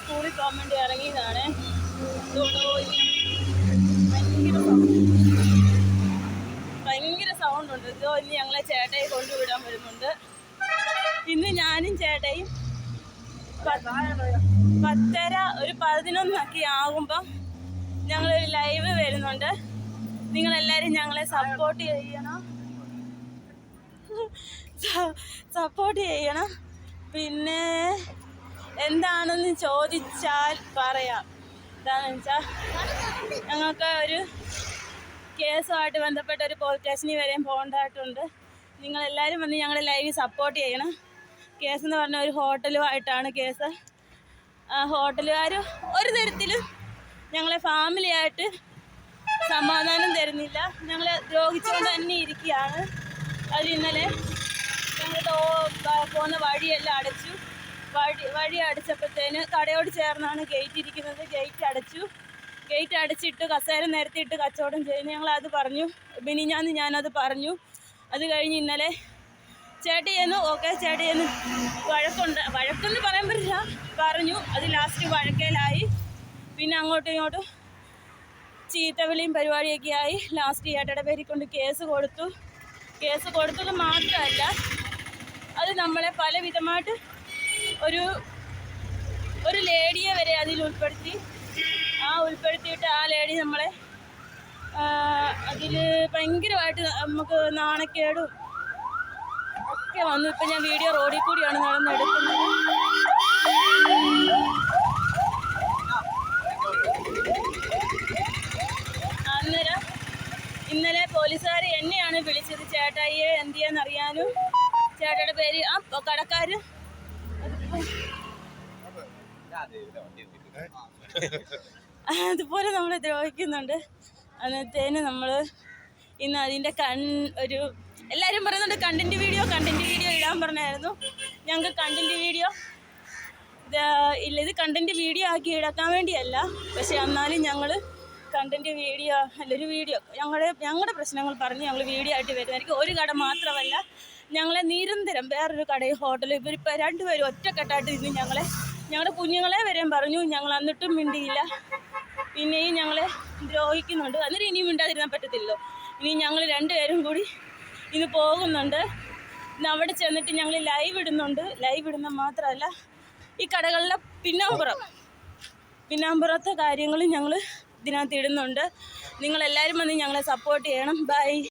സ്കൂളിൽ പോകാൻ വേണ്ടി ഇറങ്ങിയതാണ്. ഭയങ്കര സൗണ്ട് ഉണ്ട്. ഇതോ ഇനി ഞങ്ങളെ ചേട്ടായി കൊണ്ടുവിടാൻ വരുന്നുണ്ട്. ഇന്ന് ഞാനും ചേട്ടായും 10:30 ഒരു 11 ആകുമ്പം ഞങ്ങളൊരു ലൈവ് വരുന്നുണ്ട്. നിങ്ങളെല്ലാവരും ഞങ്ങളെ സപ്പോർട്ട് ചെയ്യണം. പിന്നെ എന്താണെന്ന് ചോദിച്ചാൽ പറയാം. എന്താണെന്ന് വെച്ചാൽ ഞങ്ങൾക്ക് ഒരു കേസുമായിട്ട് ബന്ധപ്പെട്ട ഒരു പോലീസ് സ്റ്റേഷനിൽ വരെയും പോകേണ്ടതായിട്ടുണ്ട്. നിങ്ങളെല്ലാവരും വന്ന് ഞങ്ങളെ ലൈവിൽ സപ്പോർട്ട് ചെയ്യണം. കേസെന്ന് പറഞ്ഞാൽ ഒരു ഹോട്ടലുമായിട്ടാണ് കേസ്. ഹോട്ടലുകാർ ഒരു തരത്തിലും ഞങ്ങളെ ഫാമിലിയായിട്ട് സമാധാനം തരുന്നില്ല. ഞങ്ങളെ ദ്രോഹിച്ചുകൊണ്ട് തന്നെ ഇരിക്കുകയാണ്. അതിൽ ഇന്നലെ ഞങ്ങൾ പോകുന്ന വഴിയെല്ലാം അടച്ചു. വഴി അടച്ചപ്പോഴത്തേന് കടയോട് ചേർന്നാണ് ഗേറ്റ് ഇരിക്കുന്നത്. ഗേറ്റ് അടച്ചു. ഗേറ്റ് അടച്ചിട്ട് കസേര നിരത്തിയിട്ട് കച്ചവടം ചെയ്യുന്നു. ഞങ്ങളത് പറഞ്ഞു. ഞാനത് പറഞ്ഞു. അത് കഴിഞ്ഞ് ഇന്നലെ ചേട്ടിയെന്ന് വഴക്കെന്ന് പറയാൻ പറ്റില്ല, പറഞ്ഞു. അത് ലാസ്റ്റ് വഴക്കേലായി. പിന്നെ അങ്ങോട്ടും ഇങ്ങോട്ടും ചീത്തവിളിയും പരിപാടിയൊക്കെ ആയി. ലാസ്റ്റ് ചേട്ടയുടെ പേരിൽ കൊണ്ട് കേസ് കൊടുത്തു. കേസ് കൊടുത്തത് മാത്രമല്ല, അത് നമ്മളെ പല വിധമായിട്ട് ഒരു ലേഡിയെ വരെ അതിൽ ഉൾപ്പെടുത്തിയിട്ട് ആ ലേഡി നമ്മളെ അതിൽ ഭയങ്കരമായിട്ട് നമുക്ക് നാണക്കേടും ഒക്കെ വന്നു. ഇപ്പം ഞാൻ വീഡിയോ റോഡിൽ കൂടിയാണ് നടന്നെടുക്കുന്നത്. അന്നേരം ഇന്നലെ പോലീസുകാർ എന്നെയാണ് വിളിച്ചത് ചേട്ടായിയെ എന്ത് ചെയ്യാന്നറിയാനും. ചേട്ടയുടെ പേര് കടക്കാർ അതുപോലെ നമ്മളെ ദ്രോഹിക്കുന്നുണ്ട്. അന്നത്തേന് നമ്മൾ ഇന്ന് അതിൻ്റെ എല്ലാവരും പറയുന്നുണ്ട് കണ്ടന്റ് വീഡിയോ ഇടാൻ പറഞ്ഞായിരുന്നു. ഞങ്ങൾക്ക് കണ്ടന്റ് വീഡിയോ ഇത് കണ്ടന്റ് വീഡിയോ ആക്കി ഇടക്കാൻ വേണ്ടിയല്ല. പക്ഷെ എന്നാലും ഞങ്ങൾ കണ്ടന്റ് വീഡിയോ ഒരു വീഡിയോ ഞങ്ങളുടെ പ്രശ്നങ്ങൾ പറഞ്ഞ് ഞങ്ങൾ വീഡിയോ ആയിട്ട് വരുന്നതായിരിക്കും. ഒരു കട മാത്രമല്ല, ഞങ്ങളെ നിരന്തരം വേറൊരു കടയിൽ ഹോട്ടലിൽ ഇവരിപ്പോൾ രണ്ടുപേരും ഒറ്റക്കെട്ടായിട്ട് ഇന്ന് ഞങ്ങളുടെ കുഞ്ഞുങ്ങളെ വരെയും പറഞ്ഞു. ഞങ്ങൾ എന്നിട്ടും മിണ്ടിയില്ല. പിന്നെയും ഞങ്ങളെ ദ്രോഹിക്കുന്നുണ്ട്. അന്നേരം ഇനിയും മിണ്ടാതിരുന്നാൻ പറ്റത്തില്ലല്ലോ. ഇനി ഞങ്ങൾ രണ്ടുപേരും കൂടി ഇന്ന് പോകുന്നുണ്ട്. ഇന്ന് അവിടെ ചെന്നിട്ട് ഞങ്ങൾ ലൈവ് ഇടുന്നുണ്ട്. ലൈവ് ഇടുന്ന മാത്രമല്ല, ഈ കടകളിലെ പിന്നാമ്പുറത്തെ കാര്യങ്ങളും ഞങ്ങൾ ഇതിനകത്ത് ഇടുന്നുണ്ട്. നിങ്ങളെല്ലാവരും വന്ന് ഞങ്ങളെ സപ്പോർട്ട് ചെയ്യണം. ബൈ.